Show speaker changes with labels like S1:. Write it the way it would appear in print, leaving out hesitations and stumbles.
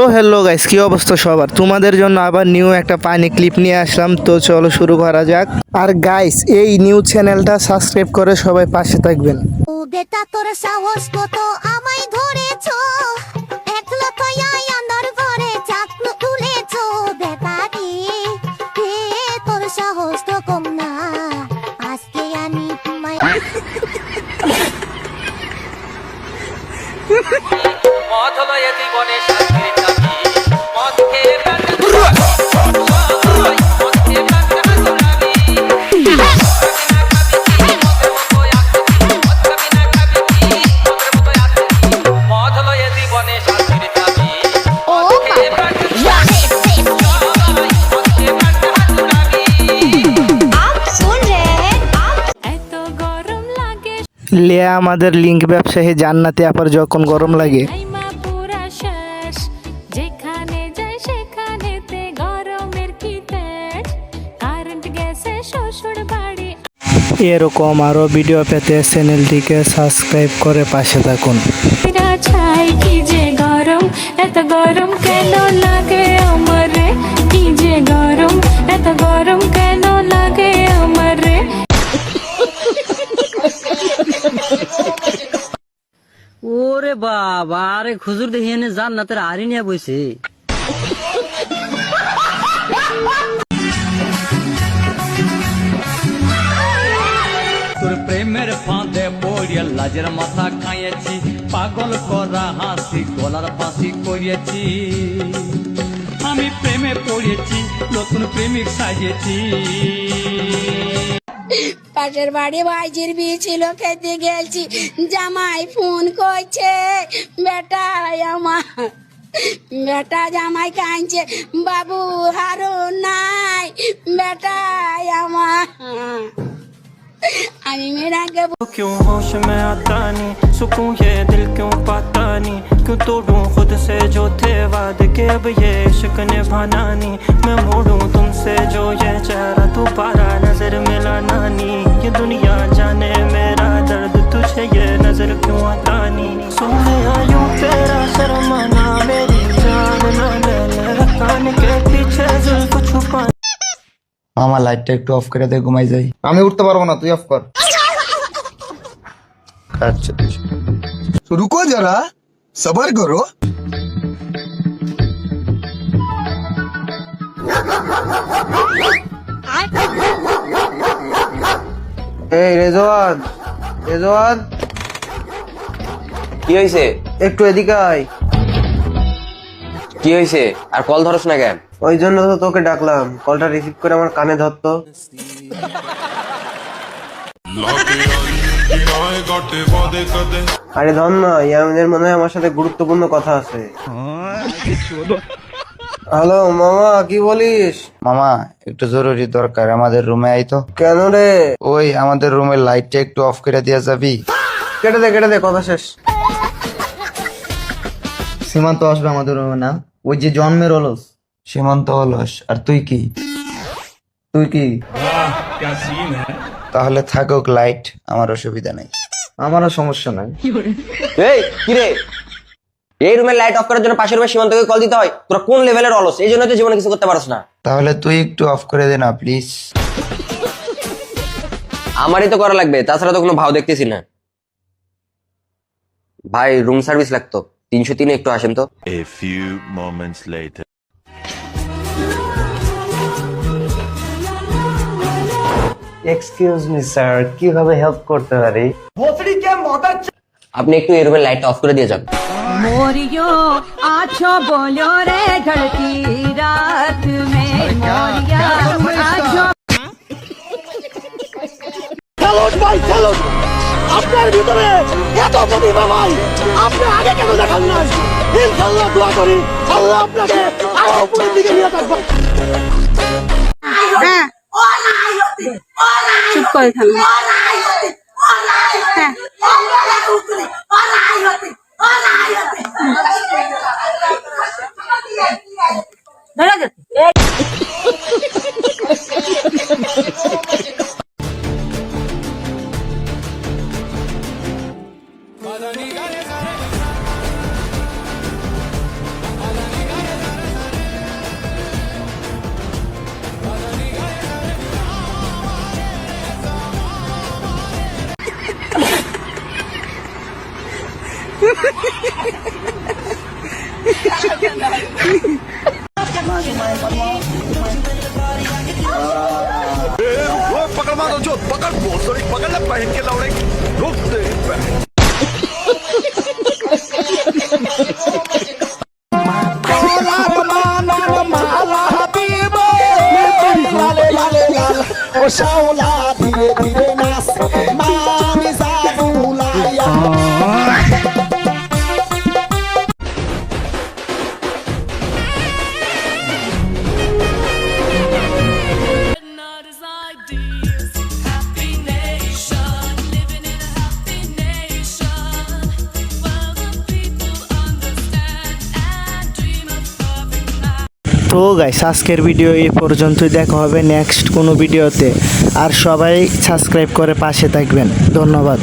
S1: So hello guys, কি অবস্থা সবার? তোমাদের জন্য আবার নিউ একটা পানি ক্লিপ নিয়ে আসলাম। তো চলো শুরু করা যাক। আর গাইস, এই নিউ চ্যানেলটা সাবস্ক্রাইব করে সবাই পাশে থাকবেন।
S2: ও বেটা তোর সাহস কত আমায় ধরেছো, একলা থইয়া আন্দার ঘরে চাকু তুলেছো বেটারি, তোর সাহস তো কম না, আজকে আমি তোমায়
S3: মদ হলো এ জীবনে শান্তির চাবি, মদ খেয়ে
S1: লিয়া আমাদের লিঙ্ক ব্যবসায়ী জান্নাতে আপার যখন গরম লাগে
S4: যেখানে যাই সেখানেতে গরমের কি তেজ, কারেন্ট গেছে শ্বশুর বাড়ি।
S1: এরকম আরো ভিডিও পেতে চ্যানেলটিকে সাবস্ক্রাইব করে পাশে থাকুন।
S4: ছাই কি যে গরম, এত গরম কেন লাগে আমারে, কি যে গরম, এত গরম কেন লাগে আমারে।
S5: ওরে বাবা, আরে খুজুর দেখিয়ে জান্নাতের আরি নিয়ে বইছে।
S6: তোর প্রেমের ফাঁদে পড়িয়া লাজের মাথা খাইয়েছি, পাগল করা হাসি গলার ফাঁসি করিয়েছি। আমি প্রেমে পড়েছি, নতুন প্রেমিক সাজিয়েছি।
S7: পাশের বাড়ি ভাইজির বিয়ে ছিল, খেতে গেছি, জামাই ফোন করছে, বেটা জামাই কাঁদছে, বাবু হারো নাই, বেটা আমার। আমি মেয়েরাকে
S8: क्यों होश में आता नहीं, सुकून ये दिल क्यों पाता नहीं, क्यों तोड़ूं खुद से जो थे वादे के, अब ये इश्क निभाना नहीं, मैं मोड़ूं तुमसे जो ये चेहरा दोबारा नजर मिलाना नहीं, ये दुनिया जाने मेरा दर्द तुझे ये नजर क्यों आता नहीं, सोने आयूं तेरा शर्माना मेरी जान ना ले ले, कान के पीछे जुल्फ छुपा।
S9: আমার লাইটটা একটু অফ করে দে, ঘুমাই যাই।
S10: আমি উঠতে পারবো না, তুই অফ কর।
S9: আচ্ছা
S10: রুকো যারা, সবার করো। এই রেজওয়ান, রেজওয়ান,
S11: কি হয়েছে?
S10: একটু এদিকে আয়।
S11: কি হয়েছে? আর কল ধরস না কেন?
S10: ওই জন্য তো তোকে ডাকলাম, কলটা রিসিভ করে আমার কানে ধরতো। আরে ধর না, ইয়ামিনের মনে হয় আমার সাথে গুরুত্বপূর্ণ কথা আছে। হ্যালো মামা, কি বলিস?
S9: মামা একটু জরুরি দরকার, আমাদের রুমে আই তো।
S10: কেন রে?
S9: ওই আমাদের রুমের লাইটটা একটু অফ করে দিয়া যাবি?
S10: কেটে দে, কথা শেষ। সীমান্ত আসবে আমাদের রুমে না? ওই যে জন্মের অলস।
S9: সীমান্ত অলস, আর তুই কি? তাহলে থাকুক লাইট, আমার অসুবিধা নেই।
S10: আমারও সমস্যা নাই।
S11: এই কি রে, এই রুমের লাইট অফ করার জন্য পাশের রুমে সীমান্তকে কল দিতে হয়? তোরা কোন লেভেলের অলস? এই জন্য তো জীবনে কিছু করতে পারছ না।
S9: তাহলে তুই একটু অফ করে দে না প্লিজ।
S11: আমারই তো করা লাগবে, তাছাড়া তো কোনো ভাও দেখতেছি না। ভাই রুম সার্ভিস লাগতো, 303 একটু আসেন তো।
S12: A few moments later.
S10: Excuse me sir, কিভাবে হেল্প করতে পারি?
S11: আপনি একটু এই রুমের লাইটটা অফ করে দিয়ে যান।
S4: मोरियो आछो बोलो रे ढलती रात में, मोरिया आछो।
S6: আপনার ভিতরে এত প্রতিভা ভাই, আপনি আগে কেন দেখান না? ইনশাআল্লাহ দোয়া করি আল্লাহ আপনাকে আরো উপরের দিকে নিয়ে যাবে।
S7: চুপ করে থাকো। ধরে
S6: ও শাওলা ধীরে ধীরে নাচ মামি জাদুলাইয়া
S1: তো গাইস আজকের ভিডিও এই পর্যন্তই, দেখা হবে নেক্সট কোনো ভিডিওতে। আর সবাই সাবস্ক্রাইব করে পাশে থাকবেন। ধন্যবাদ।